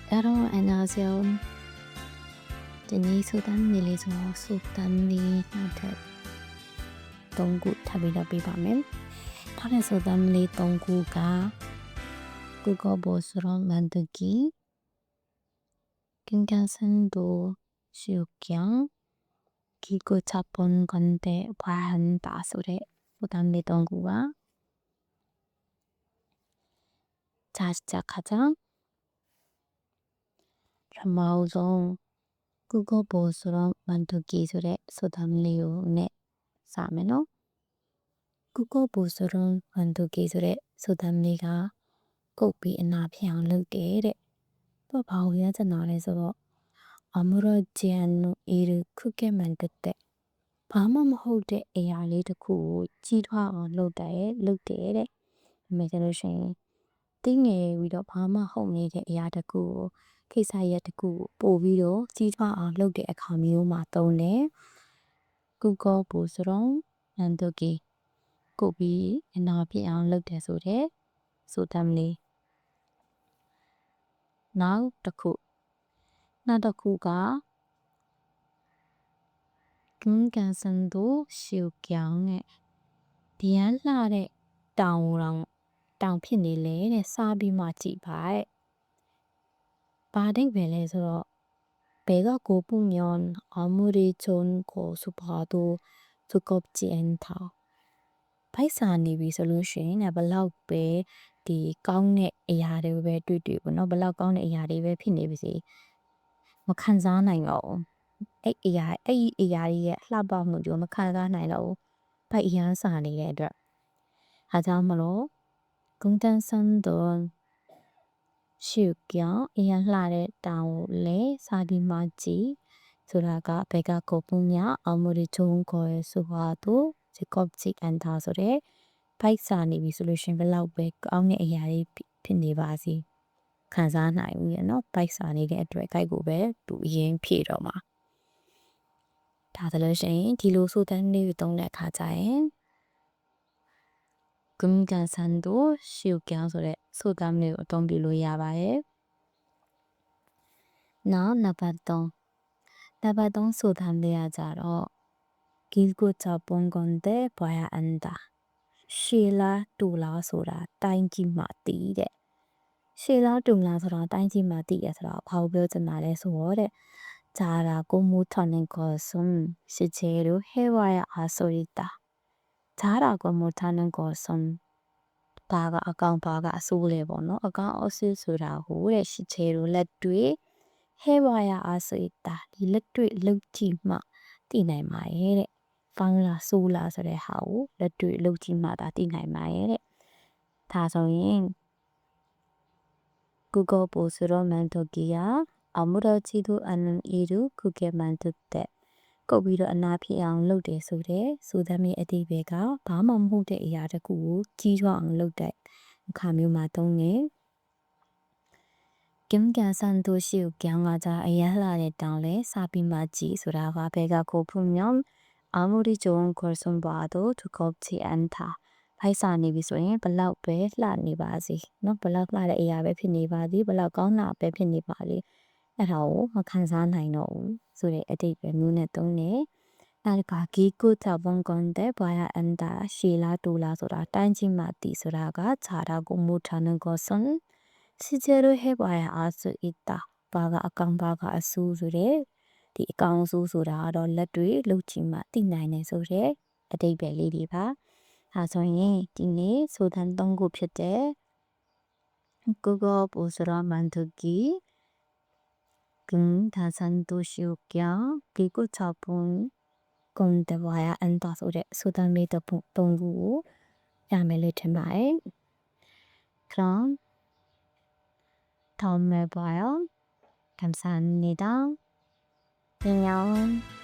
여러분 안녕하세요. 제니 소담리에서 소담리한테 동구 탑이라 비바면 팔의 소담리 동구가 그거 보스로 만들기 경견선도 시우경 기구 잡본 건데 반다 소리 소담리 동구가 자 시작하자. 마우종 그거 보스로 만들기 소리 소담리오네 사면어 그거 보스로 만들기 소리 소담리가 꼭 비나 평르게 또 바우야자 나래서 아무렇지 않은 일을 크게 만들때ဘာမှမဟုတ်တဲ့ AI လေးတစ်ခုကိုကြီးထွားအောင်လုပ်တယ်တဲ့။ဒါဆိုလို့ရှိရင်တင်းငယ်ပြီးတော့ဘာမှဟုတ်နေတဲ့ AI တစ်ခုကိုကိစ္စရပ်တစ်ခုကိုပို့ပြီးတော့ကြီးထွားအောင်လုပ်တဲ့အခါမျိုးမှာသုံးတယ်။ Google ပို့စရုံနန်တိုကီကိုပြီးအနာပြအောင်လုပ်တယ်ဆိုတဲ့ဆိုတမ်းလေးနောက်တစ်ခုကကင်းကန်စန်တို့ရှူကြောင်းနဲ့ဒီရန်လှတဲ့တောင်ဖြစ်နေလေတဲ့စားပြီးမှကြည့်ပါတဲ့ဘာဒိတ်ပဲလဲဆိုတော့ဘဲကကိုပုညွန်အမှုရီချုံကိုစပါတို့သူကော့ချီအန်ထောက်ဖိုက်စာနေပြီဆိုလို့ရှိရင်ဘလောက်ပဲဒီကောင်းတဲ့အရာတွေပဲတွေ့ပေါ့နော်ဘလောက်ကောင်းတဲ့အရာတွေပဲဖြစ်နေပါစေမခံစားနိုင်တော့ဘူးအဲ့အရာတွေရဲ့လှပမှုကိုမခံစားနိုင်တော့ဘူးဖိုက်အရန်စာနေတဲ့အတွက်အားကြောင့်မလို့ကုန်းတန်းစန်းတော့ရှုကြောင်းအရန်လှတဲ့တောင်လေစာဒီမာကြီးဆိုတာကဘဲကကိုပုံညာအမှုရီချုံကိုဆိုပါတော့ဒီကော့ချီအန်တာဆိုတဲ့ဖိုက်စာနေပြီဆိုလို့ရှင်ဘလောက်ပဲကောင်းတဲ့အရာတွေဖြစ်နေပါစေခံစားနိုင်ဘူးရနော်ဖိုက်စာနေတဲ့အတွက်ကြိုက်ကိုပဲသူအရင်ဖြည့်တော့မှာဒါဆိုလို့ရှိရင်ဒီလိုဆိုတဲ့နေ့ကိုတုံးတဲ့အခါကျရင်ဂုံကန်ဆန်တို့ရှုကြောင်းဆိုတဲ့ဆိုတဲ့နေ့ကိုအသုံးပြုလို့ရပါတယ်နောက်နံပါတ်3ဆိုတာလေးကကြတော့길고 좁은 건데 봐야 안다. 실라 둘라ဆိုတာတိုင်းကြည့်မှသိတဲ့ရှေလာတူလာဆိုတာတိုင်းကြည့်မှသိရဆိုတာဘာလို့ပြောချင်တာလဲဆိုတော့တဲ့자라고 못하는 것은 실제로 해봐야 알 수 있다. 자라고 못하는 것은 바가 아까운 바가 소래 보노 아까 어슬 소라고 래 실제로လက်တွေ့ 해봐야 알 수 있다. 이လက်တွေ့ လုပ်ကြည့်မှသိနိုင်မှာရဲ့တဲ့ကောင်းလားဆိုးလားဆိုတဲ့ဟာကိုလက်တွေ့လုပ်ကြည့်မှသာသိနိုင်မှာရဲ့တဲ့ဒါဆိုရင် Google 보스로 만들기야 아무렇지도 않은 일을 크게 만들 때 꼭ပြီးတော့အနာဖြစ်အောင်လုပ်တယ်ဆိုတဲ့ဆိုသမီးအတိပ္ပယ်ကဘာမှမဟုတ်တဲ့အရာတစ်ခုကိုကြီးထွားအောင်လုပ်တဲ့အခါမျိုးမှာသုံးတယ်ကင်ကန်ဆန်တို့ရှိကိုကြောင်းကကြအရလှတဲ့တောင်လဲစာပြီးမှကြည့်ဆိုတာကဘဲကကိုဖုန်မြောင်아무리 좋은 걸선 봐도 두껍지 않다. ဖိုက်စာနေပြီဆိုရင်ဘလောက်ပဲလှနေပါစေเนาะဘလောက်လှတဲ့အရာပဲဖြစ်နေပါသည်ဘလောက်ကောင်းတာပဲဖြစ်နေပါလေအဲ့ဒါကိုမခံစားနိုင်တော့ဘူးဆိုတဲ့အတိတ်ပဲမျိုးနဲ့သုံးတယ်နောက်တစ်ခါဂီကုတဘွန်ကွန်တဲ့ဘာယာအန်တာရှီလာတူလာဆိုတာတိုင်းချင်းမှတီဆိုတာကခြာတာကိုမူထားတဲ့ကောစွန်실제로 해봐야 알 수 있다. 바가 아까운 바가 아수ဆိုတဲ့ဒီအကောင်စုဆိုတာကတော့လက်တွေလှုပ်ချင်မှသိနိုင်တယ်ဆိုတဲ့အတိတ်ပဲလေးတွေပါဒါဆိုရင်ဒီနေ့ဆိုတဲ့၃ခုဖြစ်တဲ့ Google 보스로 만들기 다산도 쉬우겨 그리고 접은 건데 와야 안다ဆိုတဲ့ဆိုတဲ့မိတပုံ၃ခုကိုရမယ်လို့ထင်ပါတယ်그럼 다음에 봐요 감사합니다 안녕